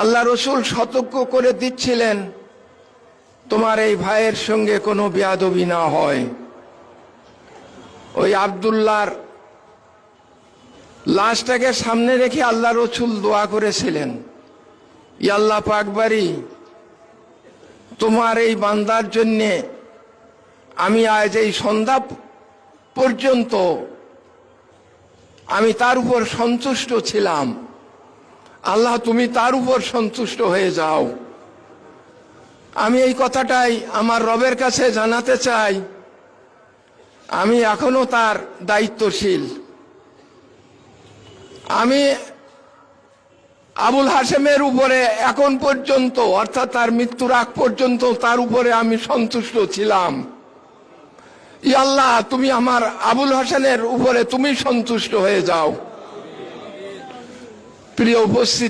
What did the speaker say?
আল্লাহ রসুল সতর্ক করে দিচ্ছিলেন তোমার এই ভাইয়ের সঙ্গে কোনো বেয়াদবি না হয়। ওই আব্দুল্লাহর লাশটাকে সামনে রেখে আল্লাহ রসুল দোয়া করেছিলেন, ইয়া আল্লাহ পাকবারী, তোমার এই বান্দার জন্যে আমি আজ এই সন্ধ্যা পর্যন্ত আমি তার উপর সন্তুষ্ট ছিলাম, আল্লাহ তুমি তার উপর সন্তুষ্ট হয়ে যাও। আমি এই কথাটাই আমার রবের কাছে জানাতে চাই, আমি এখনো তার দায়িত্বশীল। আমি আবুল হাশেমের উপরে এখন পর্যন্ত, অর্থাৎ তার মৃত্যুর আগ পর্যন্ত তার উপরে আমি সন্তুষ্ট ছিলাম। ইয়া আল্লাহ তুমি আমার আবুল হাসানের উপরে তুমি সন্তুষ্ট হয়ে যাও। প্রিয় উপস্থিতি,